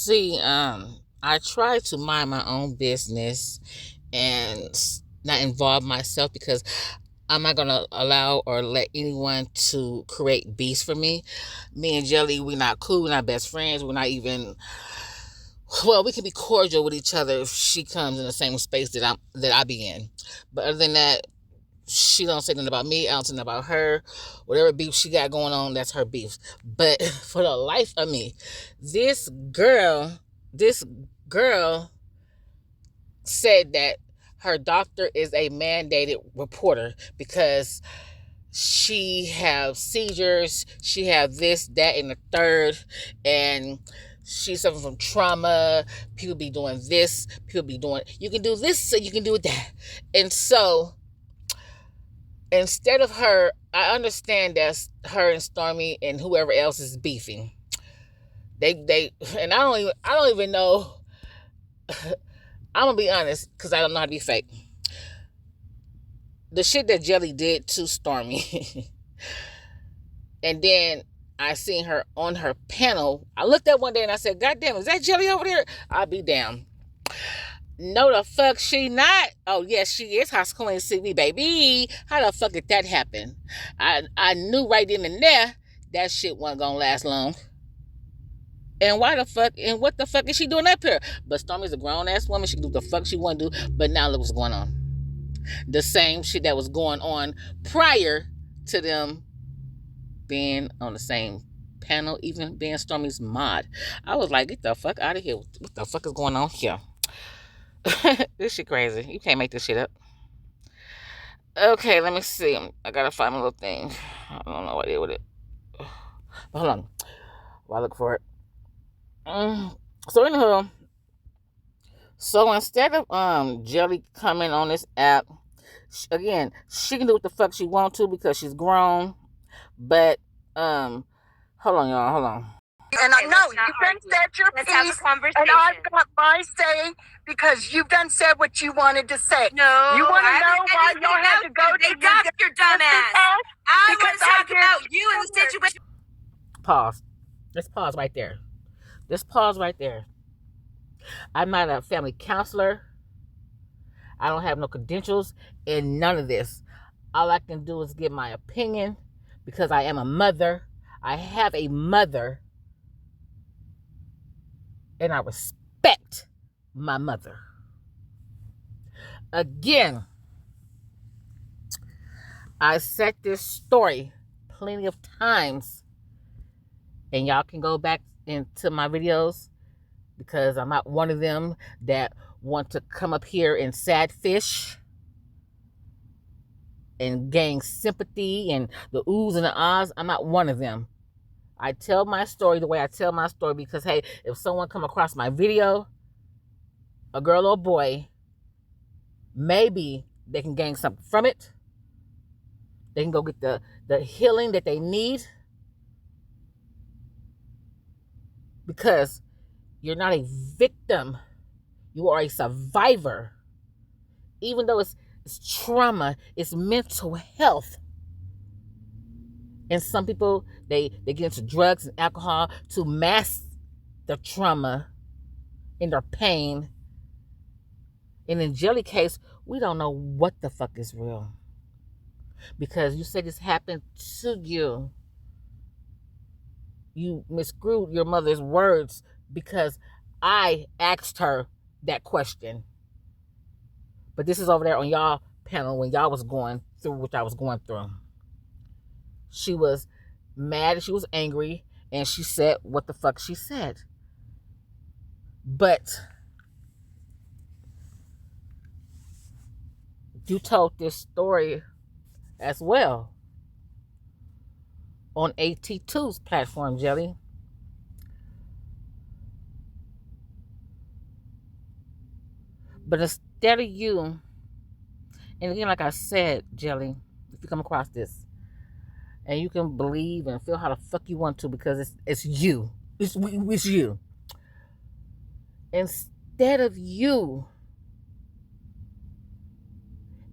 See, I try to mind my own business and not involve myself because I'm not gonna allow or let anyone to create beefs for me. Me and Jelly, we're not cool. We're not best friends. We're not even. Well, we can be cordial with each other if she comes in the same space that I be in. But other than that, she don't say nothing about me. I don't say nothing about her. Whatever beef she got going on, that's her beef. But for the life of me, this girl, this girl said that her doctor is a mandated reporter because she have seizures, she have this, that, and the third, and she's suffering from trauma. People be doing this, people be doing, you can do this, so you can do that. And so instead of her, I understand that her and Stormy and whoever else is beefing. They and I don't even know. I'm gonna be honest because I don't know how to be fake. The shit that Jelly did to Stormy, and then I seen her on her panel. I looked up one day and I said, "God damn, is that Jelly over there?" I'll be damned. No, the fuck she not. Oh yes, she is House Queen TV, baby. How the fuck did that happen? I knew right then and there that shit wasn't gonna last long. And why the fuck, and what the fuck is she doing up here? But Stormy's a grown ass woman. She can do the fuck she want to do. But now look what's going on. The same shit that was going on prior to them being on the same panel, even being Stormy's mod. I was like, get the fuck out of here. What the fuck is going on here? This shit crazy. You can't make this shit up. Okay, let me see. I gotta find my little thing. I don't know what I did with it. But hold on. While I look for it. So anyhow, so instead of Jelly coming on this app, again, she can do what the fuck she want to because she's grown. But hold on, y'all, hold on. And I know you've done said your piece, and I've got my say because you've done said what you wanted to say. No, you want to know why you had to go They dumped your dumb ass. I want to talk about you and the situation. Pause. Let's pause right there. Let's pause right there. I'm not a family counselor. I don't have no credentials in none of this. All I can do is give my opinion because I am a mother. I have a mother. And I respect my mother. Again, I said this story plenty of times. And y'all can go back into my videos because I'm not one of them that want to come up here and sad fish and gain sympathy and the oohs and the ahs. I'm not one of them. I tell my story the way I tell my story because, hey, if someone come across my video, a girl or a boy, maybe they can gain something from it. They can go get the healing that they need. Because you're not a victim. You are a survivor. Even though it's trauma, it's mental health. And some people, they get into drugs and alcohol to mask the trauma and their pain. And in Jelly case, we don't know what the fuck is real. Because you said this happened to you. You miscrewed your mother's words because I asked her that question. But this is over there on y'all panel when y'all was going through what I was going through. She was mad and she was angry and she said what the fuck she said. But you told this story as well on AT2's platform, Jelly. But instead of you, and again, like I said, Jelly, if you come across this, and you can believe and feel how the fuck you want to because it's you. It's you. Instead of you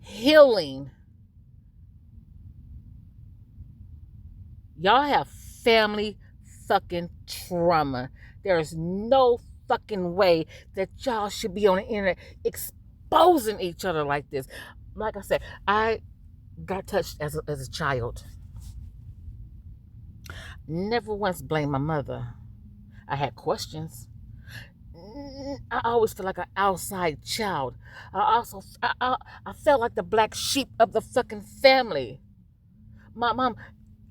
healing, y'all have family fucking trauma. There is no fucking way that y'all should be on the internet exposing each other like this. Like I said, I got touched as a child. Never once blamed my mother. I had questions. I always felt like an outside child. I felt like the black sheep of the fucking family. My mom,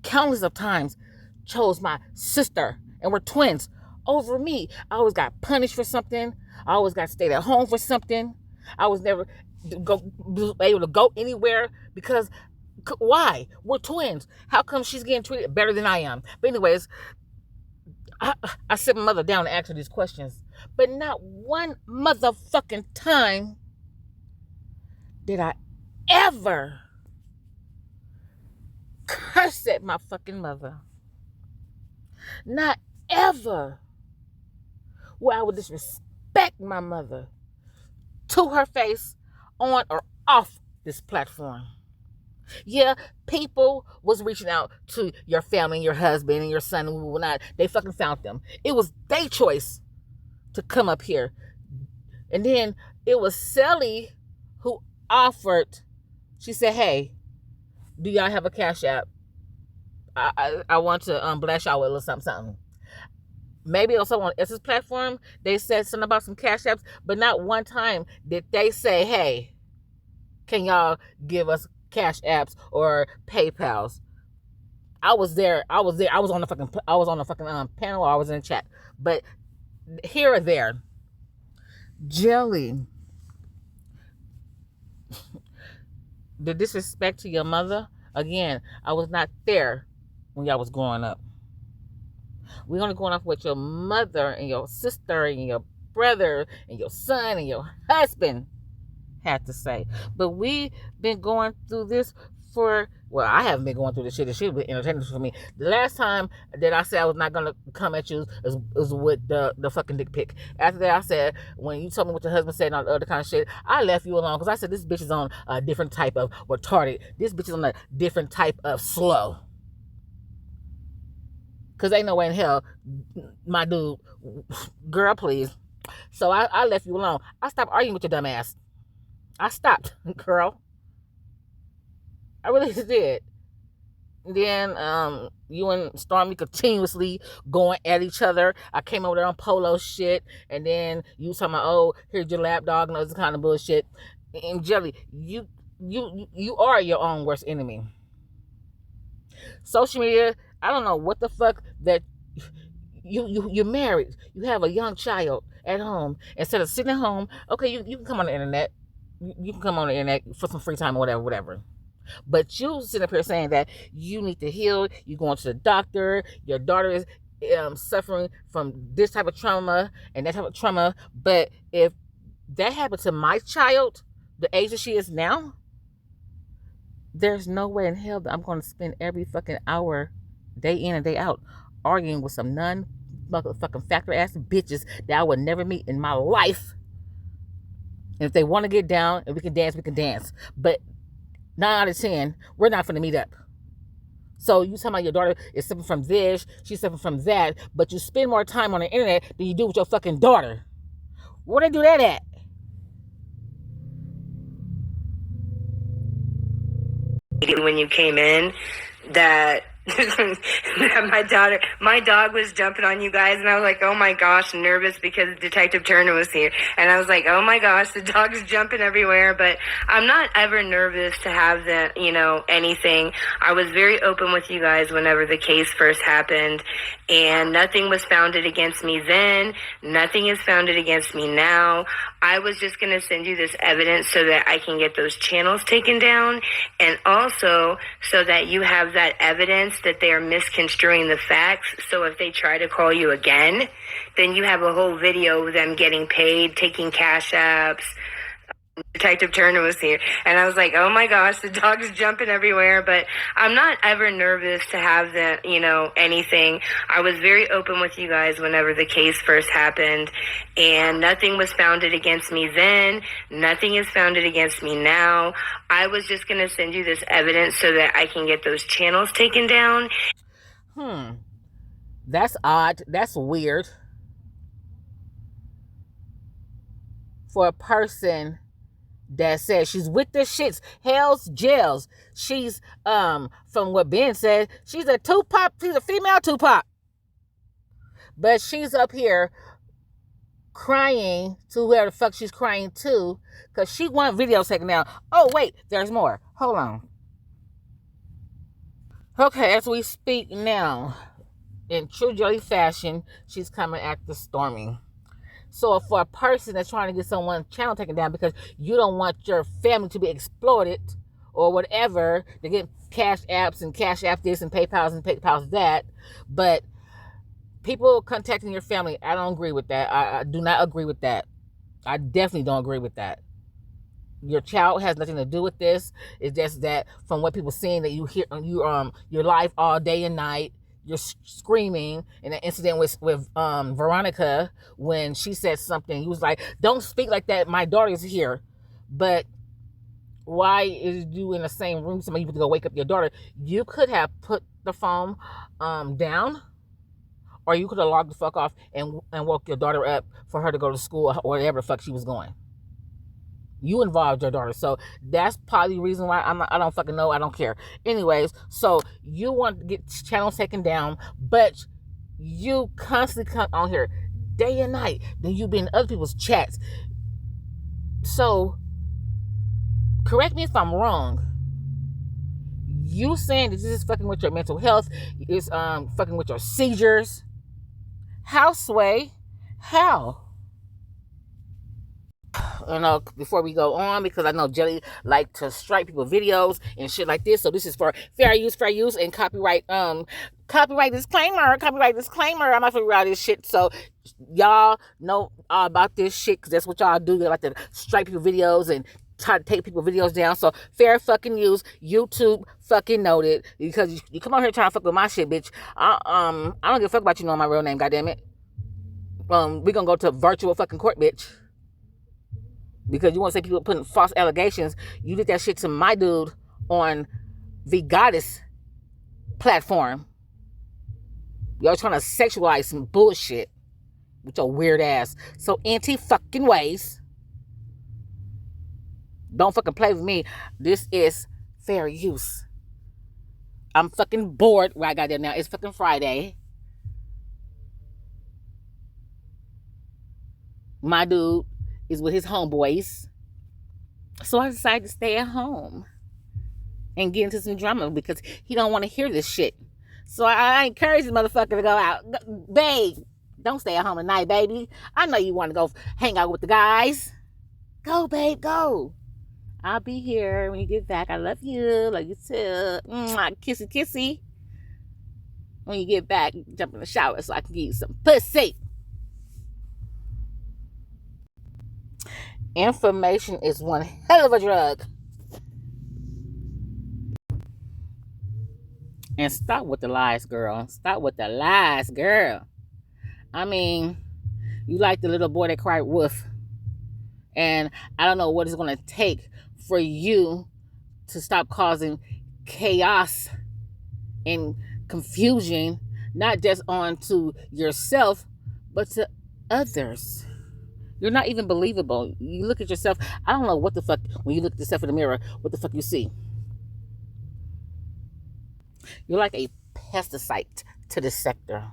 countless of times, chose my sister, and we're twins, over me. I always got punished for something. I always got stayed at home for something. I was never able to go anywhere because why? We're twins. How come she's getting treated better than I am? But anyways, I sit my mother down to ask her these questions. But not one motherfucking time did I ever curse at my fucking mother. Not ever where I would disrespect my mother to her face, on or off this platform. Yeah, people was reaching out to your family and your husband and your son and whatnot. They fucking found them. It was their choice to come up here. And then it was Sally who offered. She said, hey, do y'all have a Cash App? I want to bless y'all with a little something. Maybe on someone else's platform, they said something about some Cash Apps, but not one time did they say, hey, can y'all give us Cash Apps or PayPals? I was there. I was on the fucking panel, or I was in the chat. But here or there, Jelly, the disrespect to your mother, again, I was not there when y'all was growing up. We're only going off what your mother and your sister and your brother and your son and your husband had to say. But we been going through this for, well, I haven't been going through this shit. This shit was entertaining for me. The last time that I said I was not going to come at you is with the fucking dick pic. After that, I said, when you told me what your husband said and all the other kind of shit, I left you alone because I said this bitch is on a different type of retarded. This bitch is on a different type of slow. Because ain't no way in hell, my dude, girl, please. So I left you alone. I stopped arguing with your dumb ass. I stopped, girl. I really did. Then you and Stormy continuously going at each other. I came over there on polo shit, and then you talking about, oh, here's your lap dog and all this kind of bullshit. And Jelly, you are your own worst enemy. Social media, I don't know what the fuck that you're married. You have a young child at home. Instead of sitting at home, okay, you can come on the internet. You can come on the internet for some free time or whatever. But you sitting up here saying that you need to heal. You're going to the doctor. Your daughter is suffering from this type of trauma and that type of trauma. But if that happened to my child, the age that she is now, there's no way in hell that I'm going to spend every fucking hour, day in and day out, arguing with some non-fucking factory ass bitches that I would never meet in my life. And if they want to get down and we can dance, we can dance. But 9 out of 10, we're not going to meet up. So you talking about your daughter is suffering from this, she's suffering from that, but you spend more time on the internet than you do with your fucking daughter. Where they do that at? When you came in, that my dog was jumping on you guys, and I was like, oh my gosh, nervous because Detective Turner was here, and I was like, oh my gosh, the dog is jumping everywhere. But I'm not ever nervous to have anything. I was very open with you guys whenever the case first happened, and nothing was founded against me then. Nothing is founded against me now. I was just going to send you this evidence so that I can get those channels taken down, and also so that you have that evidence that they are misconstruing the facts. So if they try to call you again, then you have a whole video of them getting paid, taking cash apps. Detective Turner was here, and I was like, oh my gosh, the dog is jumping everywhere. But I'm not ever nervous to have anything. I was very open with you guys whenever the case first happened, and nothing was founded against me then. Nothing is founded against me now. I was just going to send you this evidence so that I can get those channels taken down. That's odd. That's weird. for a person that says she's with the shits, hells, jails. She's from what Ben said, she's a Tupac, she's a female Tupac. But she's up here crying to whoever the fuck she's crying to because she want videos taken down. Oh wait, there's more. Hold on. Okay, as we speak now, in true Jelly fashion, she's coming at the storming. So for a person that's trying to get someone's channel taken down because you don't want your family to be exploited or whatever, they get cash apps and cash app this and PayPal's and PayPal's that, but people contacting your family, I don't agree with that. I do not agree with that. I definitely don't agree with that. Your child has nothing to do with this. It's just that from what people seeing that you hear your life all day and night, you're screaming. In an incident with Veronica, when she said something, you was like, "Don't speak like that. My daughter's here." But why is you in the same room? Somebody you to go wake up your daughter. You could have put the phone down, or you could have logged the fuck off and woke your daughter up for her to go to school or whatever the fuck she was going. You involved your daughter. So that's probably the reason why I don't fucking know. I don't care. Anyways, so you want to get channels taken down, but you constantly come on here day and night. Then you be in other people's chats. So correct me if I'm wrong. You saying that this is fucking with your mental health, is fucking with your seizures. How, Sway? How? Before we go on, because I know Jelly like to strike people videos and shit like this, so this is for fair use, and copyright disclaimer. I'm not figure out this shit, so y'all know all about this shit, because that's what y'all do. You like to strike people videos and try to take people videos down. So fair fucking use. YouTube fucking noted, because you come on here trying to fuck with my shit, bitch. I don't give a fuck about you knowing my real name, goddammit. We gonna go to virtual fucking court, bitch. Because you want to say people putting false allegations. You did that shit to my dude on the Goddess platform. Y'all trying to sexualize some bullshit with your weird ass. So anti-fucking ways. Don't fucking play with me. This is fair use. I'm fucking bored where I got there now. It's fucking Friday. My dude is with his homeboys. So I decided to stay at home and get into some drama because he don't want to hear this shit. So I encourage this motherfucker to go out. Babe, don't stay at home tonight, baby. I know you want to go hang out with the guys. Go, babe, go. I'll be here when you get back. I love you. Love you too. Kissy, kissy. When you get back, jump in the shower so I can give you some pussy. Information is one hell of a drug. And stop with the lies, girl. Stop with the lies, girl. I mean, you like the little boy that cried wolf. And I don't know what it's going to take for you to stop causing chaos and confusion, not just onto yourself, but to others. You're not even believable. You look at yourself. I don't know what the fuck, when you look at yourself in the mirror, what the fuck you see. You're like a pesticide to the sector.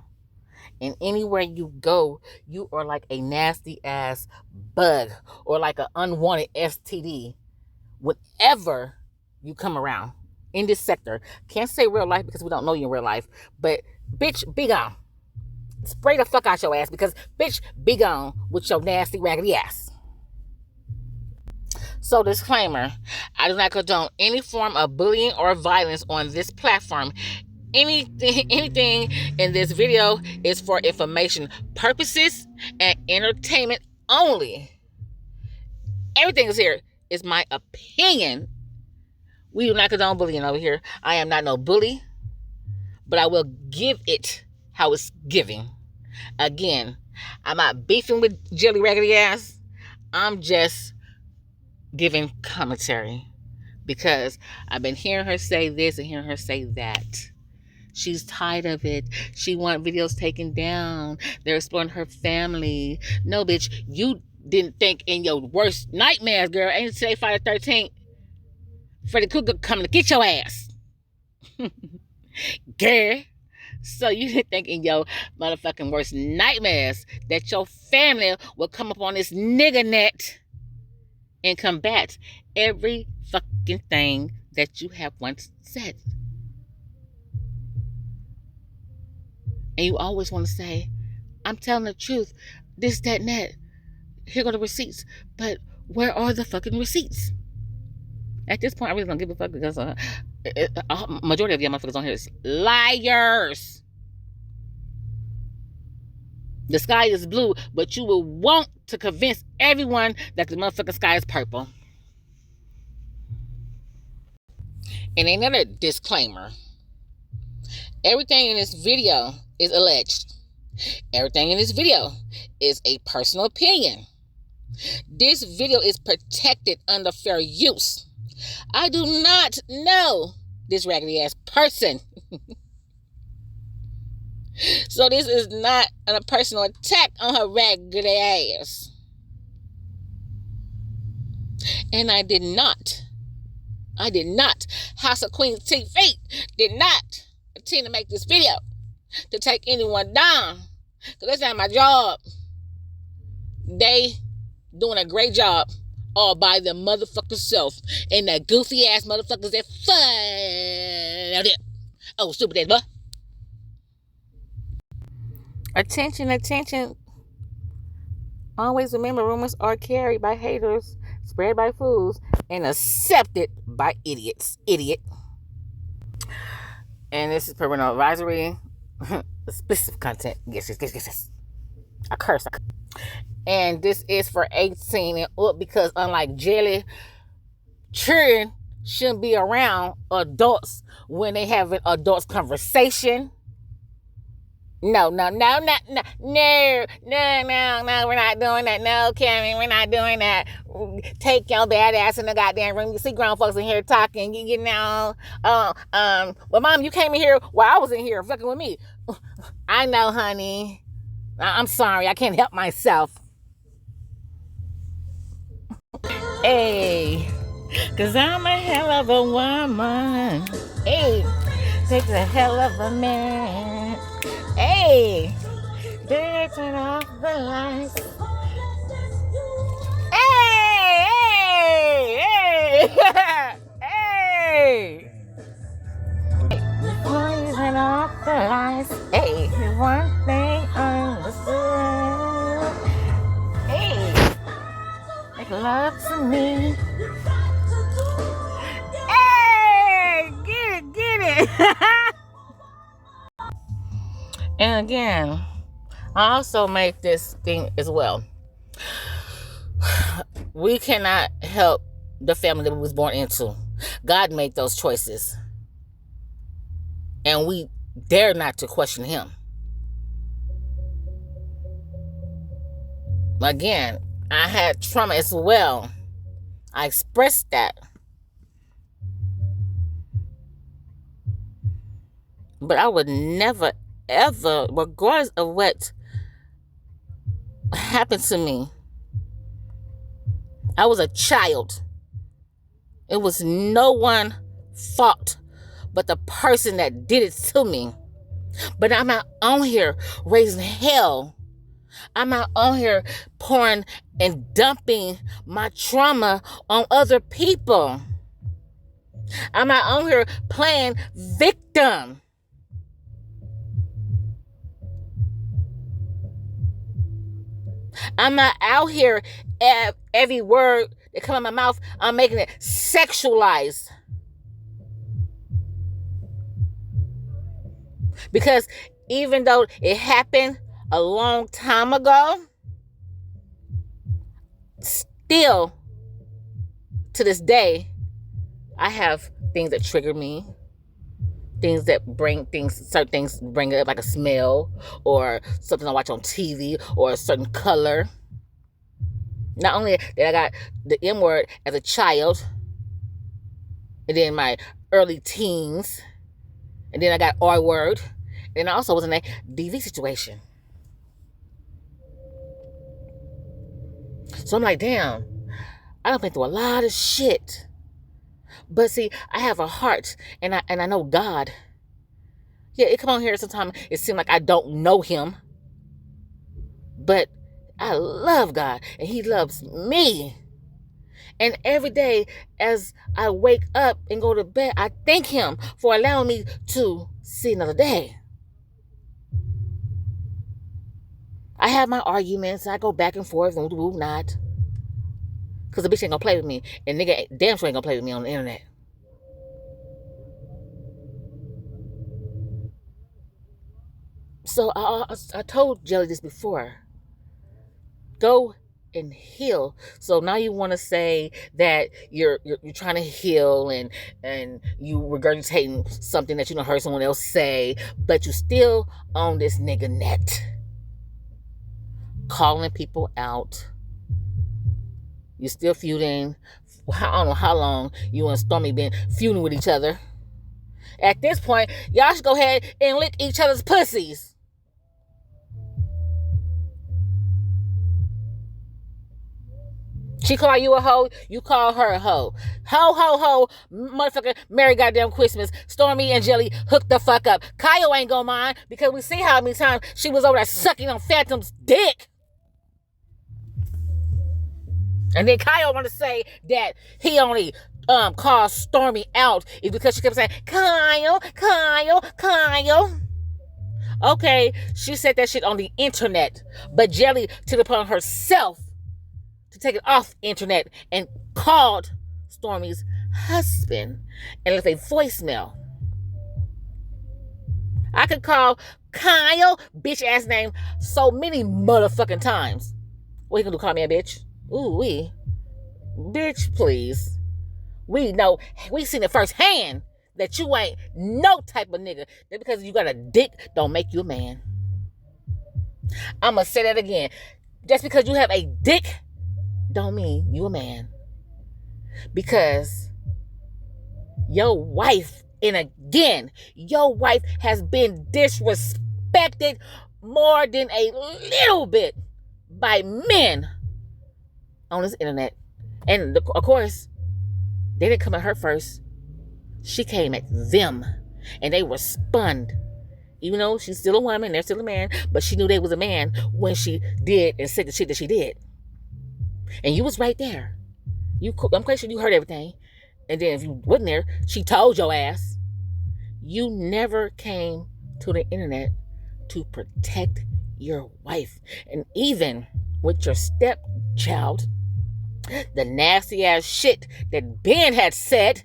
And anywhere you go, you are like a nasty ass bug or like an unwanted STD whenever you come around in this sector. Can't say real life because we don't know you in real life. But bitch, be gone. Spray the fuck out your ass because bitch, be gone with your nasty raggedy ass. So disclaimer, I do not condone any form of bullying or violence on this platform. Anything in this video is for information purposes and entertainment only. Everything is here is my opinion. We do not condone bullying over here. I am not no bully, but I will give it how it's giving. Again, I'm not beefing with Jelly Raggedy ass. I'm just giving commentary because I've been hearing her say this and hearing her say that. She's tired of it. She wants videos taken down. They're exploring her family. No, bitch, you didn't think in your worst nightmares, girl, ain't today Friday the 13th, Freddy Krueger coming to get your ass. Girl. So you didn't think in your motherfucking worst nightmares that your family will come up on this nigga net and combat every fucking thing that you have once said. And you always want to say, I'm telling the truth, this, that, and that. Here go the receipts. But where are the fucking receipts? At this point, I really don't give a fuck because majority of y'all motherfuckers on here is liars. The sky is blue, but you will want to convince everyone that the motherfucking sky is purple. And another disclaimer. Everything in this video is alleged. Everything in this video is a personal opinion. This video is protected under fair use. I do not know this raggedy ass person. So this is not a personal attack on her raggedy ass. And I did not. House of Queens TV did not intend to make this video to take anyone down. Because that's not my job. They doing a great job all by their motherfucking self. And that goofy ass motherfuckers that fun. Oh, stupid ass boy. Attention, attention. Always remember, rumors are carried by haters, spread by fools, and accepted by idiots. Idiot. And this is parental advisory. Specific content. Yes. I curse. And this is for 18 and up because unlike jelly, children shouldn't be around adults when they have an adults conversation. No, we're not doing that. No, Karen, we're not doing that. Take your bad ass in the goddamn room. You see grown folks in here talking, you know. Well, Mom, you came in here while I was in here fucking with me. I know, honey. I'm sorry, I can't help myself. Hey, 'cause I'm a hell of a woman. Hey, takes a hell of a man. Hey, turn off the lights. Hey. Before you turn off the lights, hey, one thing understood. Hey, make love to me. Hey, get it. And again, I also make this thing as well. We cannot help the family that we was born into. God made those choices. And we dare not to question him. Again, I had trauma as well. I expressed that. But I would never, ever, regardless of what happened to me, I was a child. It was no one's fault but the person that did it to me. But I'm not on here raising hell. I'm not on here pouring and dumping my trauma on other people. I'm not on here playing victim. I'm not out here every word that comes out of my mouth, I'm making it sexualized. Because even though it happened a long time ago, still to this day, I have things that trigger me. Things that certain things bring up, like a smell or something I watch on TV or a certain color. Not only that I got the M word as a child, and then my early teens, and then I got R word, and I also was in a DV situation. So I'm like, damn, I done been through a lot of shit. But see, I have a heart, and I know God. Yeah, it come on here sometimes. It seems like I don't know him. But I love God, and he loves me. And every day as I wake up and go to bed, I thank him for allowing me to see another day. I have my arguments. I go back and forth and not. Because the bitch ain't gonna play with me. And nigga damn sure ain't gonna play with me on the internet. So I told Jelly this before. Go and heal. So now you want to say that you're trying to heal and you regurgitating something that you don't heard someone else say, but you still on this nigga net, calling people out. You still feuding. I don't know how long you and Stormy been feuding with each other. At this point, y'all should go ahead and lick each other's pussies. She call you a hoe, you call her a hoe. Ho, ho, ho, motherfucker, Merry goddamn Christmas. Stormy and Jelly hooked the fuck up. Kyle ain't gonna mind because we see how many times she was over there sucking on Phantom's dick. And then Kyle want to say that he only called Stormy out is because she kept saying, Kyle, Kyle, Kyle. Okay, she said that shit on the internet, but Jelly took it upon herself to take it off internet and called Stormy's husband and left a voicemail. I could call Kyle bitch ass name so many motherfucking times. What you gonna do, call me a bitch? Ooh, bitch, please. We know, we seen it firsthand that you ain't no type of nigga. That because you got a dick don't make you a man. I'ma say that again. Just because you have a dick don't mean you a man. Because your wife, and again, your wife has been disrespected more than a little bit by men on this internet. And of course, they didn't come at her first. She came at them. And they respond. Even though she's still a woman, they're still a man, but she knew they was a man when she did and said the shit that she did. And you was right there. I'm quite sure you heard everything. And then if you wasn't there, she told your ass. You never came to the internet to protect your wife. And even with your stepchild, the nasty ass shit that Ben had said,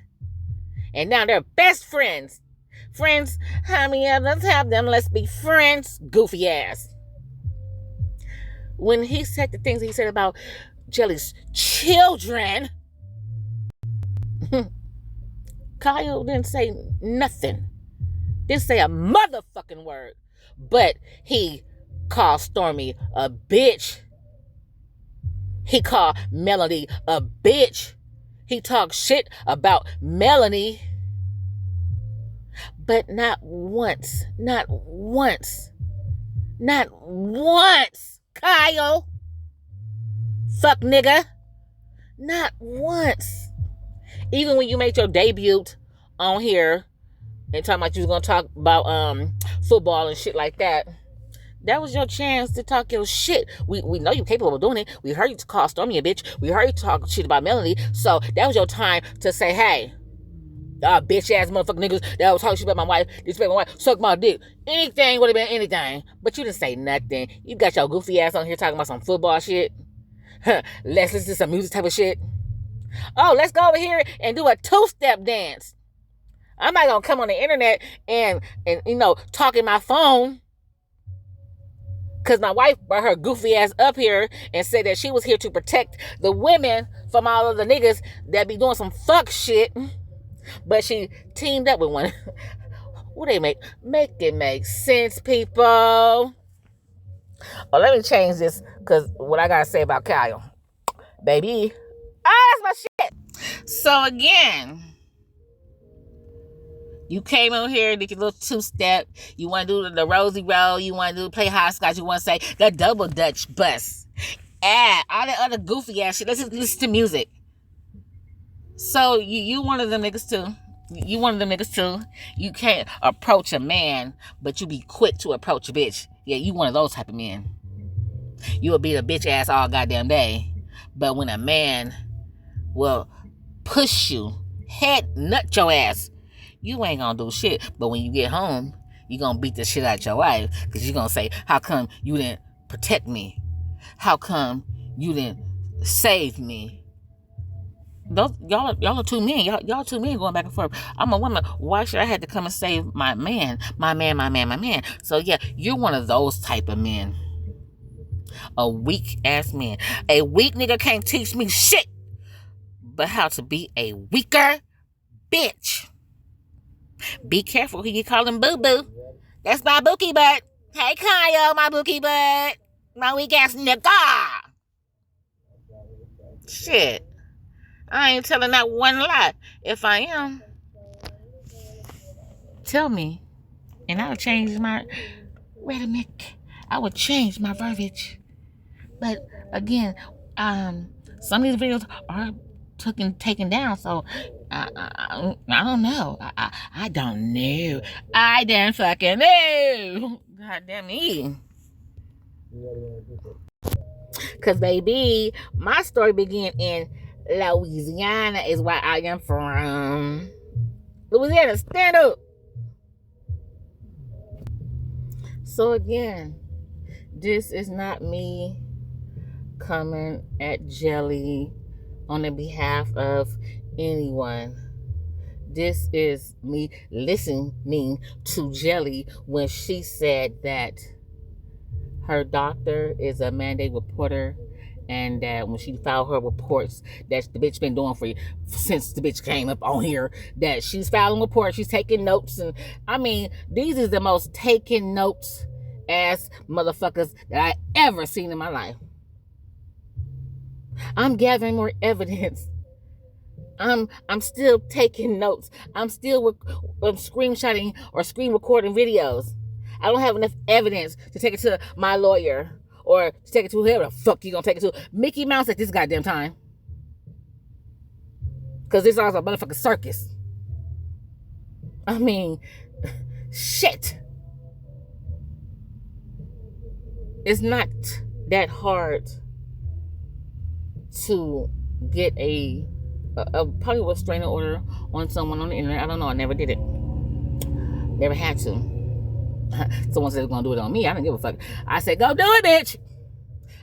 and now they're best friends. Friends, how many of us have them? Let's be friends. Goofy ass. When he said the things he said about Jelly's children, Kyle didn't say nothing. Didn't say a motherfucking word. But he called Stormy a bitch. He called Melanie a bitch. He talked shit about Melanie. But not once, Kyle, fuck nigga, not once. Even when you made your debut on here and talking about you was gonna talk about football and shit like that, that was your chance to talk your shit. We know you're capable of doing it. We heard you call Stormy a bitch. We heard you talk shit about Melanie. So that was your time to say, hey, bitch ass motherfucking niggas that was talking shit about my wife, disrespect my wife, suck my dick. Anything would have been anything. But you didn't say nothing. You got your goofy ass on here talking about some football shit. Let's listen to some music type of shit. Oh, let's go over here and do a two-step dance. I'm not gonna come on the internet and you know, talk in my phone. Cause my wife brought her goofy ass up here and said that she was here to protect the women from all of the niggas that be doing some fuck shit. But she teamed up with one. What they make it make sense, people. Oh, let me change this, because what I gotta say about Kyle, baby. That's my shit. So again, you came on here, did your little two-step. You want to do the Rosie Roll. You want to play hopscotch. You want to say the double Dutch bus. All the other goofy ass shit. Let's just listen to music. So you one of them niggas too. You one of them niggas too. You can't approach a man, but you be quick to approach a bitch. Yeah, you one of those type of men. You will beat a bitch ass all goddamn day. But when a man will push you, head nut your ass, you ain't gonna do shit. But when you get home, you gonna beat the shit out your wife. Because you gonna say, how come you didn't protect me? How come you didn't save me? Those y'all are two men. Y'all two men going back and forth. I'm a woman. Why should I have to come and save my man? My man. So yeah, you're one of those type of men. A weak ass man. A weak nigga can't teach me shit but how to be a weaker bitch. Be careful who you call him boo boo. That's my bookie butt. Hey Kyle, my bookie butt. My weak ass nigga. Shit. I ain't telling that one lie. If I am, tell me. And I'll change my rhetoric. I would change my verbiage. But again, some of these videos are taken down, so I don't know. I don't know. I don't fucking know. God damn me. Cause baby, my story began in Louisiana, is where I am from. Louisiana, stand up. So again, this is not me coming at Jelly on the behalf of anyone. This is me listening to Jelly when she said that her doctor is a mandated reporter, and that when she filed her reports that the bitch been doing since the bitch came up on here, that she's filing reports, she's taking notes, and I mean, these is the most taken notes ass motherfuckers that I ever seen in my life. I'm gathering more evidence. I'm still taking notes. I'm still screenshotting or screen recording videos. I don't have enough evidence to take it to my lawyer or to take it to whoever the fuck you gonna take it to. Mickey Mouse at this goddamn time. Because this is also a motherfucking circus. I mean, shit. It's not that hard to get a probably restraining order on someone on the internet. I don't know. I never did it. Never had to. Someone said they're gonna do it on me. I didn't give a fuck. I said, go do it, bitch.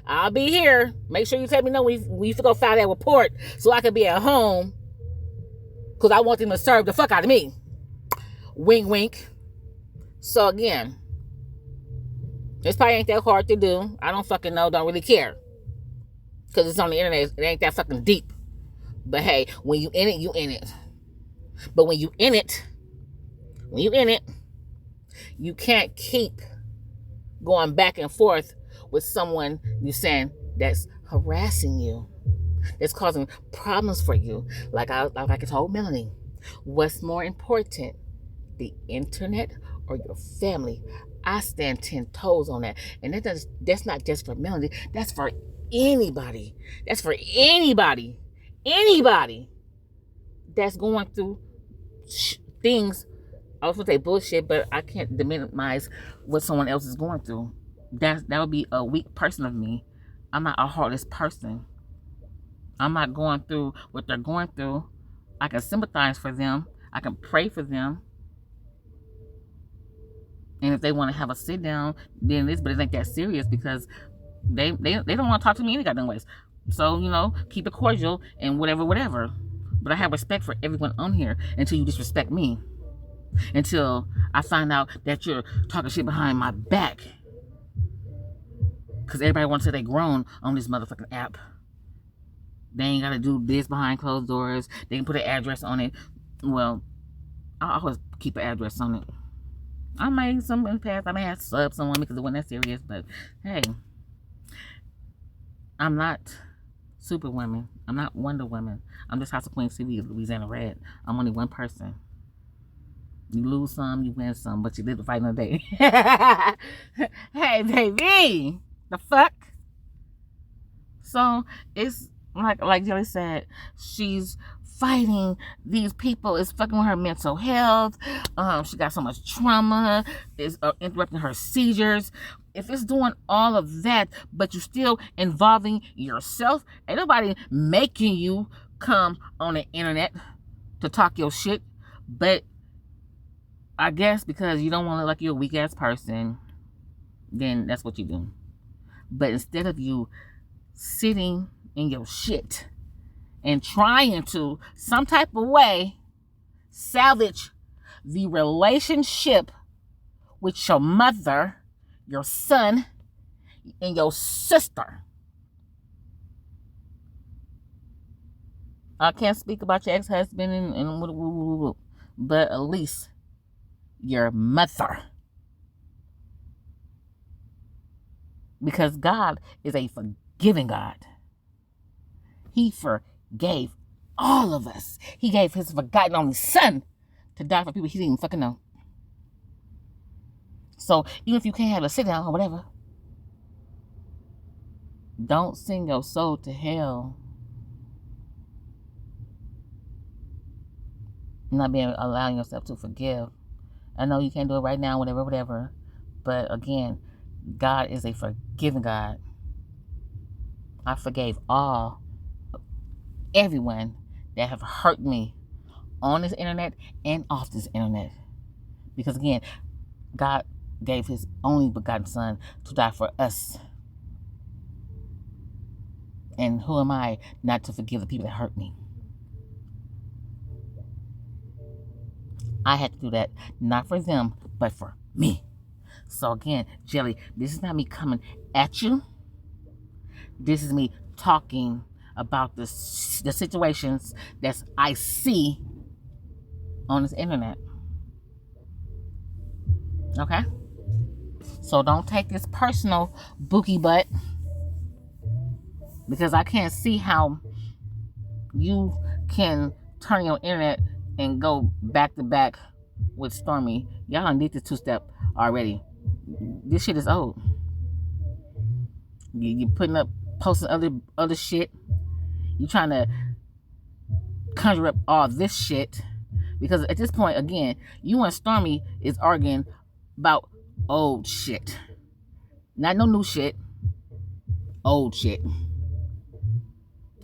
I'll be here. Make sure you let me know when you go file that report so I can be at home. Because I want them to serve the fuck out of me. Wink, wink. So again, this probably ain't that hard to do. I don't fucking know. Don't really care. Because it's on the internet. It ain't that fucking deep. But hey, when you in it, you in it. But when you in it, you can't keep going back and forth with someone you saying that's harassing you, that's causing problems for you. Like I told Melanie, what's more important, the internet or your family? I stand 10 toes on that. And that's not just for Melanie. That's for anybody. That's for anybody that's going through things. I was going to say bullshit, but I can't minimize what someone else is going through. That would be a weak person of me. I'm not a heartless person. I'm not going through what they're going through. I can sympathize for them. I can pray for them. And if they want to have a sit down, then it is, but it ain't that serious because they don't want to talk to me any goddamn ways. So, keep it cordial and whatever. But I have respect for everyone on here until you disrespect me. Until I find out that you're talking shit behind my back. Because everybody wants to say they grown on this motherfucking app. They ain't got to do this behind closed doors. They can put an address on it. Well, I always keep an address on it. I might, some in the past, I may have subbed someone because it wasn't that serious. But, hey, I'm not Superwoman. I'm not Wonder Woman. I'm just House of Queens TV, Louisiana Red. I'm only one person. You lose some, you win some, but you live to fight another day. Hey, baby. The fuck? So it's like Jelly said, she's fighting these people. It's fucking with her mental health. She got so much trauma. It's interrupting her seizures. If it's doing all of that, but you're still involving yourself, ain't nobody making you come on the internet to talk your shit. But I guess because you don't want to look like you're a weak ass person, then that's what you do. But instead of you sitting in your shit and trying to some type of way salvage the relationship with your mother, your son, and your sister. I can't speak about your ex-husband and but at least your mother. Because God is a forgiving God. He forgave all of us. He gave his forgotten only son to die for people he didn't even fucking know. So even if you can't have a sit down or whatever, don't send your soul to hell. Not allowing yourself to forgive. I know you can't do it right now, whatever. But again, God is a forgiving God. I forgave everyone that have hurt me on this internet and off this internet. Because again, God gave his only begotten son to die for us. And who am I not to forgive the people that hurt me? I had to do that, not for them, but for me. So again, Jelly, this is not me coming at you. This is me talking about the situations that I see on this internet. Okay? So don't take this personal, bookie butt, because I can't see how you can turn your internet and go back to back with Stormy. Y'all done did the two-step already. This shit is old. You posting other shit. You trying to conjure up all this shit. Because at this point, again, you and Stormy is arguing about old shit. Not no new shit. Old shit.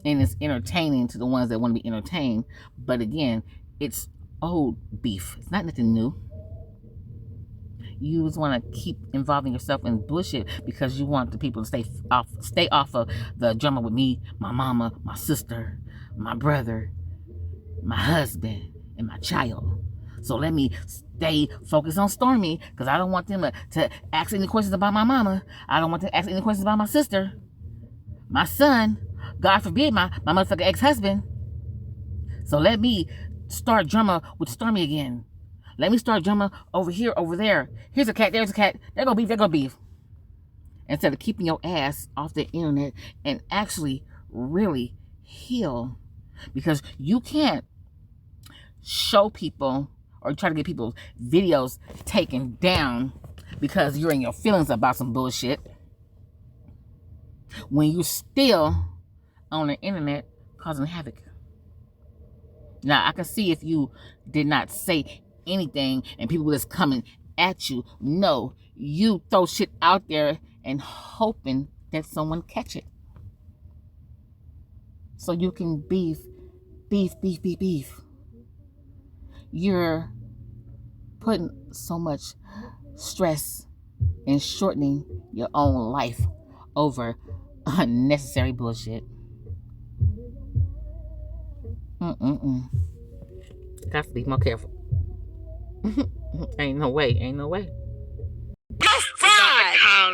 And it's entertaining to the ones that want to be entertained. But again, it's old beef. It's not nothing new. You just want to keep involving yourself in bullshit because you want the people to stay off of the drama with me, my mama, my sister, my brother, my husband, and my child. So let me stay focused on Stormy because I don't want them to ask any questions about my mama. I don't want them to ask any questions about my sister, my son, God forbid, my motherfucking ex-husband. So let me start drama with Stormy again. Let me start drama over here, over there. Here's a cat, there's a cat. There go beef, there go beef. Instead of keeping your ass off the internet and actually really heal. Because you can't show people or try to get people's videos taken down because you're in your feelings about some bullshit when you still on the internet causing havoc. Now, I can see if you did not say anything and people just coming at you. No, you throw shit out there and hoping that someone catch it. So you can beef. You're putting so much stress and shortening your own life over unnecessary bullshit. Got to be more careful. Ain't no way. Call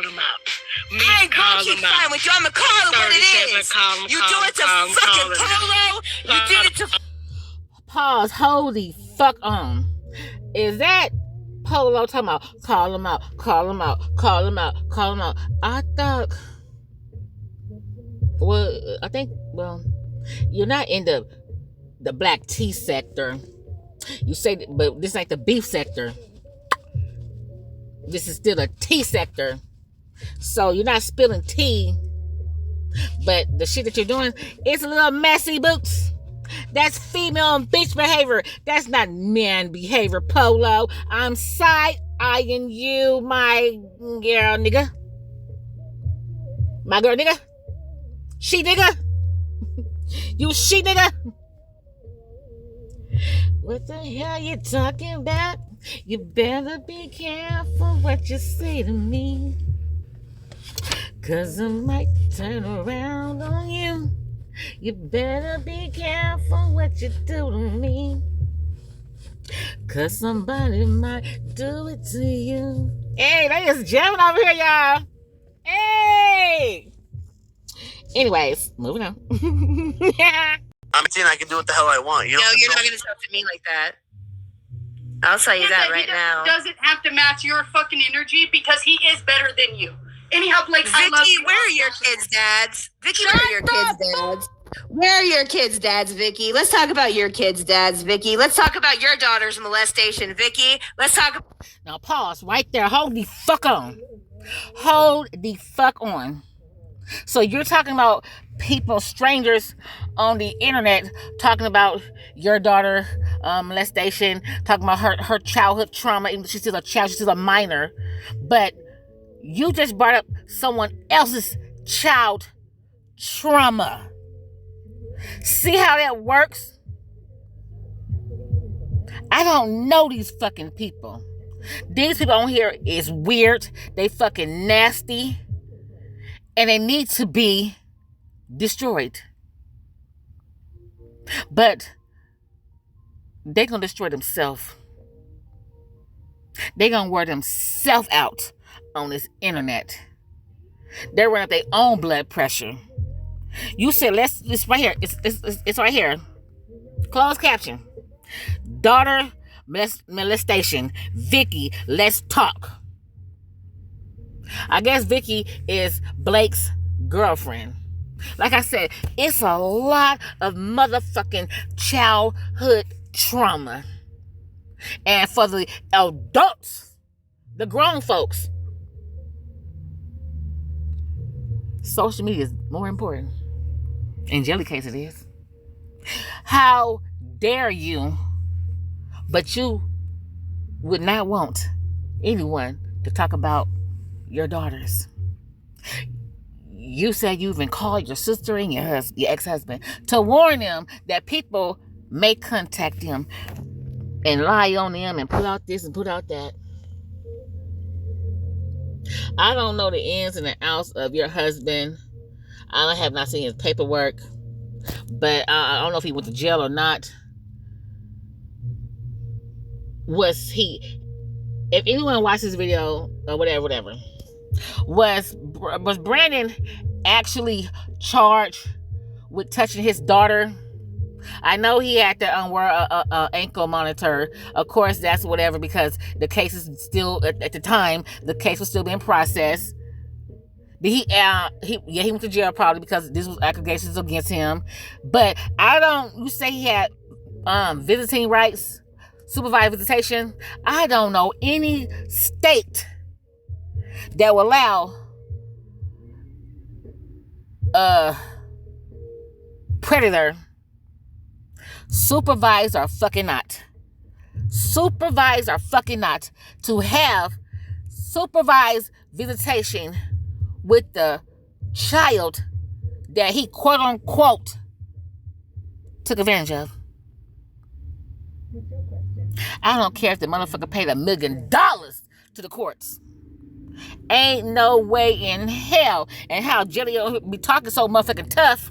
him out. I ain't gonna keep fighting with you. I'ma call it what it is. You do it to fucking Polo. You did it to... Pause. Hold the fuck on. Is that Polo talking about call him out? I thought... Well, you're not in the black tea sector. You say that, but this ain't the beef sector. This is still a tea sector. So you're not spilling tea But the shit that you're doing is a little messy, boots. That's female bitch behavior. That's not man behavior, Polo. I'm side-eyeing you, my girl nigga. My girl nigga. She nigga. You she nigga. What the hell you talking about? You better be careful what you say to me. Cause I might turn around on you. You better be careful what you do to me. Cause somebody might do it to you. Hey, they is jamming over here, y'all. Hey! Anyways, moving on. I'm 18, I can do what the hell I want. No, you're not going to talk to me like that. I'll tell you that right now. Doesn't have to match your fucking energy because he is better than you. Anyhow, Blake, I love Vicky, you. where are your kids' dads? Vicky, where are your kids' dads? Where are your kids' dads, Vicky? Let's talk about your kids' dads, Vicky. Let's talk about your daughter's molestation, Vicky. Let's talk. Now pause right there. Hold the fuck on. Hold the fuck on. So you're talking about people, strangers on the internet, talking about your daughter molestation, talking about her childhood trauma, even though she's still a child, she's still a minor. But you just brought up someone else's child trauma. See how that works? I don't know these fucking people. These people on here is weird. They fucking nasty. And they need to be destroyed. But they're going to destroy themselves. They're going to wear themselves out on this internet. They're running up their own blood pressure. You said, it's right here. It's right here. Closed caption. Daughter molestation. Vicky, let's talk. I guess Vicky is Blake's girlfriend. Like I said, it's a lot of motherfucking childhood trauma. And for the adults, the grown folks, social media is more important. In Jelly case it is. How dare you, but you would not want anyone to talk about your daughters. You said you even called your sister and your ex-husband to warn them that people may contact them and lie on them and put out this and put out that. I don't know the ins and the outs of your husband. I have not seen his paperwork, but I don't know if he went to jail or not. If anyone watched this video or whatever, was Brandon actually charged with touching his daughter? I know he had to wear a ankle monitor. Of course, that's whatever, because the case is still, at the time, the case was still being processed. He went to jail probably because this was accusations against him. But you say he had visiting rights, supervised visitation. I don't know any state that will allow a predator, supervised or fucking not, to have supervised visitation with the child that he quote unquote took advantage of. I don't care if the motherfucker paid $1 million to the courts. Ain't no way in hell. And how Jelly be talking so motherfucking tough.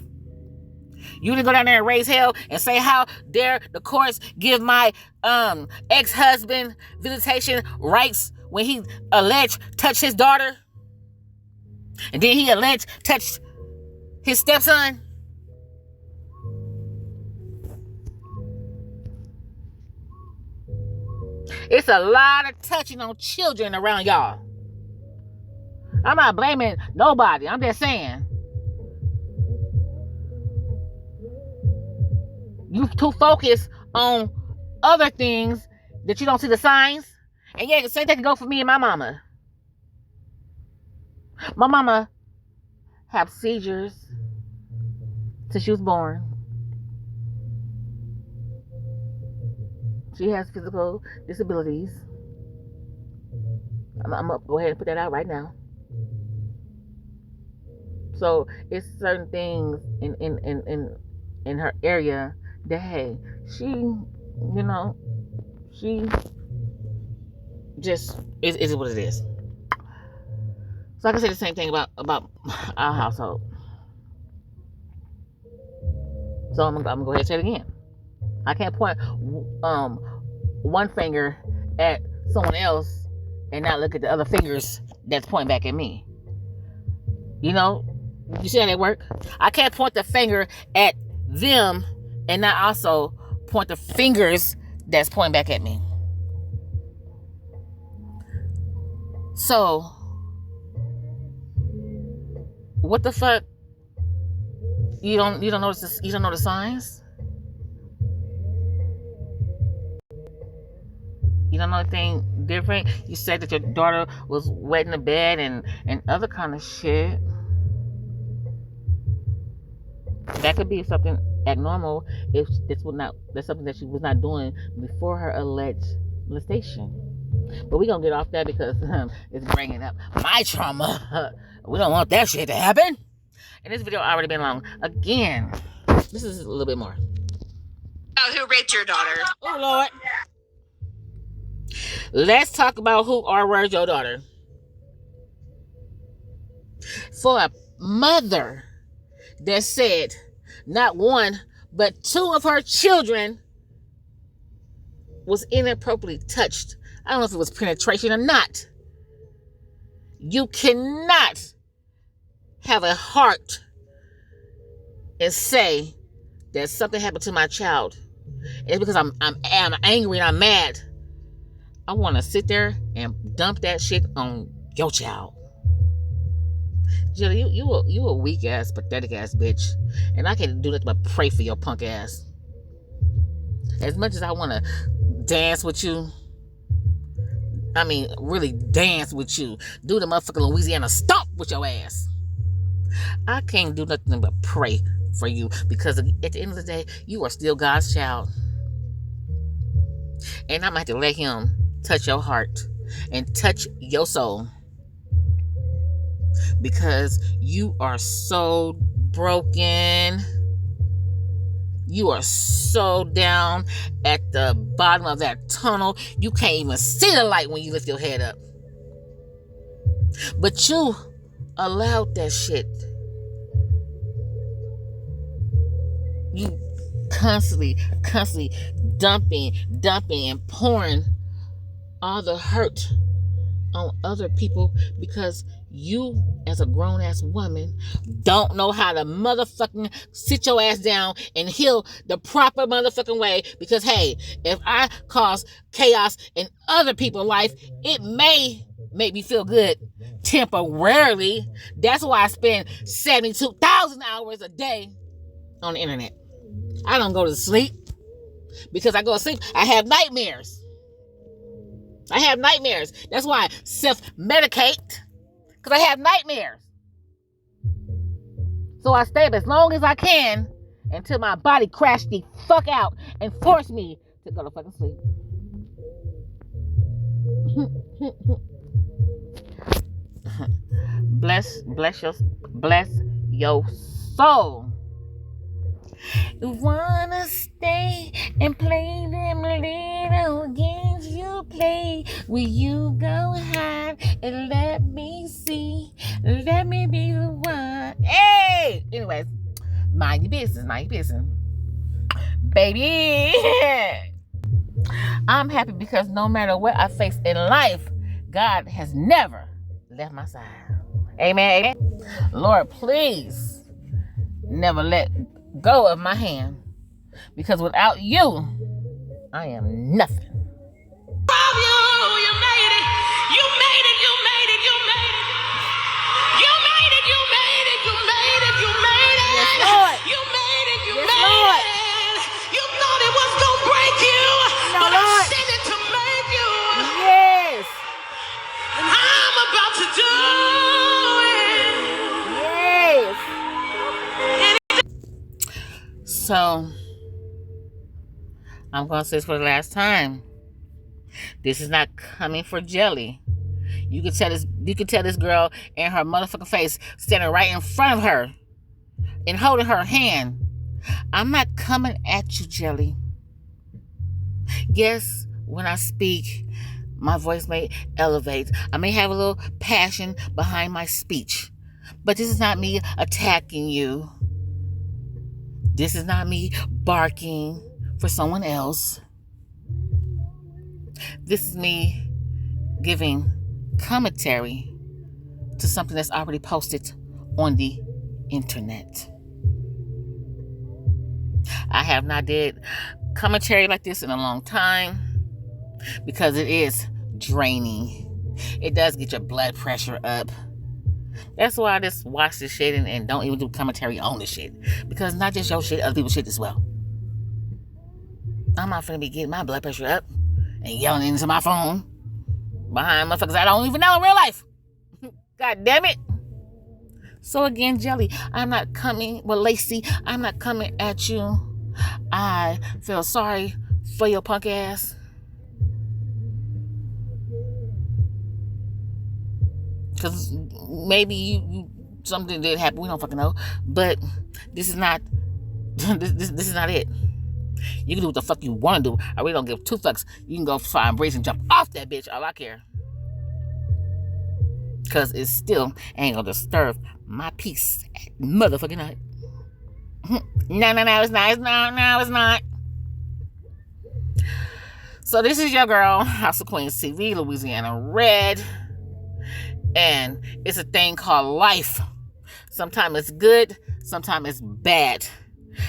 You didn't go down there and raise hell and say how dare the courts give my ex-husband visitation rights when he alleged touched his daughter, and then he alleged touched his stepson. It's a lot of touching on children around y'all. I'm not blaming nobody. I'm just saying. You too focused on other things that you don't see the signs. And yeah, the same thing can go for me and my mama. My mama have seizures since she was born. She has physical disabilities. I'm gonna go ahead and put that out right now. So it's certain things in her area that, hey, she just is what it is. So I can say the same thing about our household. So I'm gonna go ahead and say it again. I can't point one finger at someone else and not look at the other fingers that's pointing back at me. You know, you see how that work? I can't point the finger at them and not also point the fingers that's pointing back at me. So, what the fuck? You don't notice this, you don't know the signs? You don't know anything different? You said that your daughter was wet in the bed and other kind of shit. That could be something abnormal if that's something that she was not doing before her alleged molestation. But we're gonna get off that because it's bringing up my trauma. We don't want that shit to happen. And this video already been long. Again, this is a little bit more. Oh, who raped your daughter? Oh, Lord. Let's talk about who R-word your daughter. For a mother that said not one, but two of her children was inappropriately touched. I don't know if it was penetration or not. You cannot have a heart and say that something happened to my child. It's because I'm angry and I'm mad. I want to sit there and dump that shit on your child. Jilly, you a weak ass, pathetic ass bitch, and I can't do nothing but pray for your punk ass. As much as I want to dance with you, I mean, really dance with you, do the motherfucking Louisiana stomp with your ass, I can't do nothing but pray for you, because at the end of the day, you are still God's child, and I'm gonna have to let him touch your heart and touch your soul, because you are so broken. You are so down at the bottom of that tunnel. You can't even see the light when you lift your head up. But you allowed that shit. You constantly dumping and pouring all the hurt on other people because you, as a grown-ass woman, don't know how to motherfucking sit your ass down and heal the proper motherfucking way. Because, hey, if I cause chaos in other people's life, it may make me feel good temporarily. That's why I spend 72,000 hours a day on the internet. I don't go to sleep, because I go to sleep, I have nightmares. That's why I self-medicate, because I have nightmares. So I stay up as long as I can until my body crashes the fuck out and force me to go to fucking sleep. Bless your soul. You wanna stay and play them little games you play? Will you go hide and let me see? Let me be the one. Hey! Anyways, mind your business. Baby! I'm happy because no matter what I face in life, God has never left my side. Amen. Lord, please never let go of my hand, because without you, I am nothing. So, I'm going to say this for the last time. This is not coming for jelly. You can tell this girl in her motherfucking face, standing right in front of her and holding her hand. I'm not coming at you, jelly. Yes, when I speak, my voice may elevate. I may have a little passion behind my speech. But this is not me attacking you. This is not me barking for someone else. This is me giving commentary to something that's already posted on the internet. I have not did commentary like this in a long time because it is draining. It does get your blood pressure up. That's why I just watch this shit and don't even do commentary on this shit. Because not just your shit, other people's shit as well. I'm not finna be getting my blood pressure up and yelling into my phone behind motherfuckers I don't even know in real life. God damn it. So again, Jelly, I'm not coming, well, Lacey, I'm not coming at you. I feel sorry for your punk ass. Because maybe you something did happen, we don't fucking know. But this is not this is not it. You can do what the fuck you want to do. I really don't give two fucks. You can go fly and brace and jump off that bitch. All I care. Because it still ain't gonna disturb my peace at motherfucking night. No, it's not. No, it's not. So this is your girl, House of Queens TV, Louisiana Red. And it's a thing called life. Sometimes it's good, sometimes it's bad.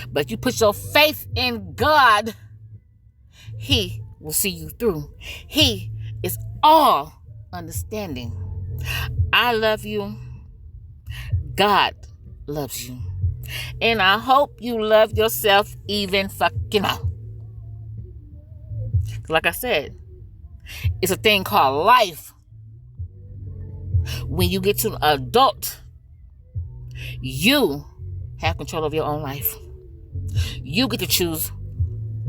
But you put your faith in God, He will see you through. He is all understanding. I love you. God loves you. And I hope you love yourself even fucking more. Like I said, it's a thing called life. When you get to an adult, you have control of your own life. You get to choose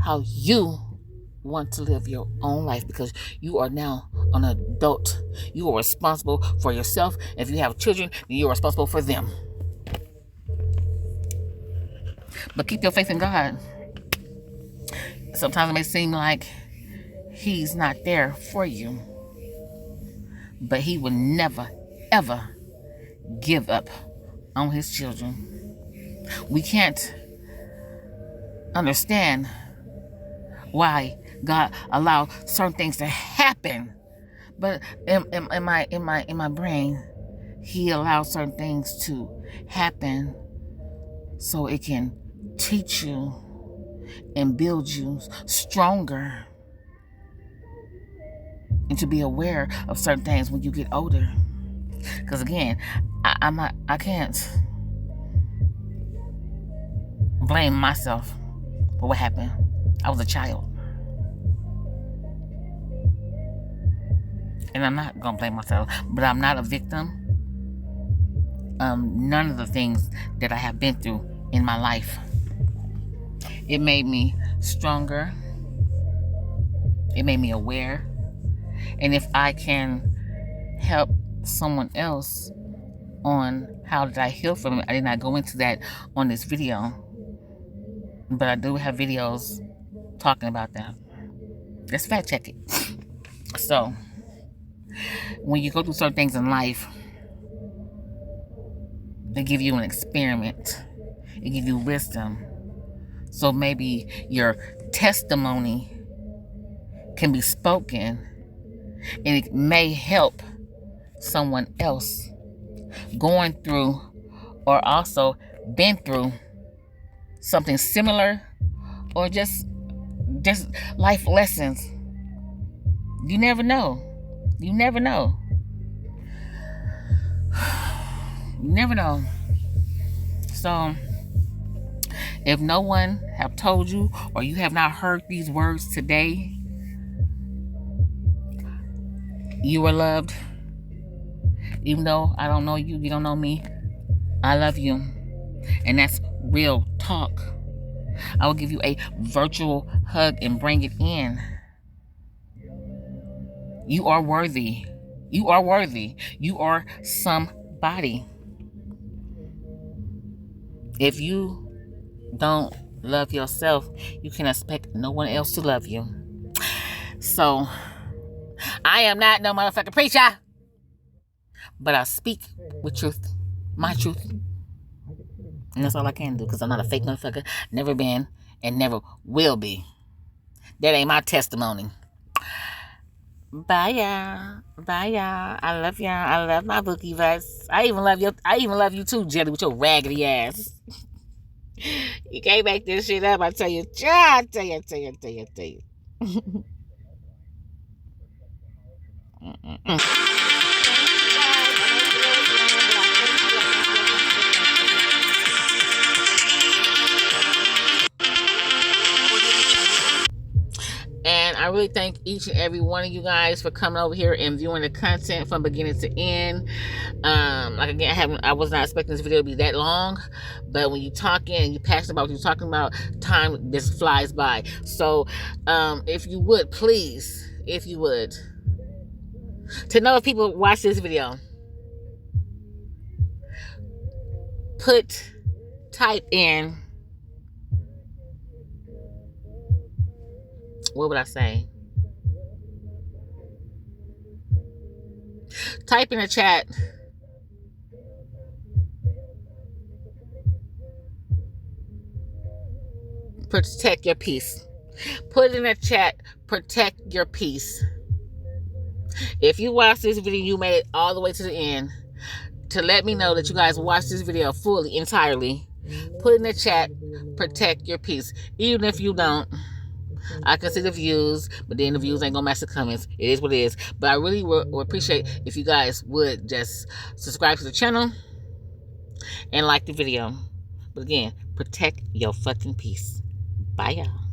how you want to live your own life because you are now an adult. You are responsible for yourself. If you have children, then you are responsible for them. But keep your faith in God. Sometimes it may seem like He's not there for you, but He will never, ever give up on His children. We can't understand why God allowed certain things to happen, but in my brain, He allows certain things to happen so it can teach you and build you stronger, and to be aware of certain things when you get older. Because again, I can't blame myself for what happened. I was a child. And I'm not gonna blame myself, but I'm not a victim. None of the things that I have been through in my life, it made me stronger. It made me aware. And if I can help someone else on how did I heal from it, I did not go into that on this video, but I do have videos talking about that. Let's fact check it. So, when you go through certain things in life, they give you an experiment. They give you wisdom. So maybe your testimony can be spoken, and it may help someone else going through or also been through something similar, or just life lessons. You never know. You never know. You never know. So, if no one have told you, or you have not heard these words today, you are loved. Even though I don't know you, you don't know me, I love you. And that's real talk. I will give you a virtual hug and bring it in. You are worthy. You are worthy. You are somebody. If you don't love yourself, you can expect no one else to love you. So, I am not no motherfucking preacher, but I speak with truth, my truth. And that's all I can do, because I'm not a fake motherfucker, never been, and never will be. That ain't my testimony. Bye, y'all. Bye, y'all. I love y'all. I love my bookie verse. I even love you too, Jelly, with your raggedy ass. You can't make this shit up. I tell you. I tell you. And I really thank each and every one of you guys for coming over here and viewing the content from beginning to end. Like again, I was not expecting this video to be that long, but when you talking and you're passionate about what you're talking about, time just flies by. So, if you would, please, if you would, to know if people watch this video, type in, what would I say? Type in the chat, protect your peace. Put in the chat, protect your peace. If you watch this video, you made it all the way to the end, to let me know that you guys watched this video fully, entirely. Put in the chat, protect your peace. Even if you don't, I can see the views, but then the views ain't gonna match the comments. It is what it is. But I really would appreciate if you guys would just subscribe to the channel and like the video. But again, protect your fucking peace. Bye, y'all.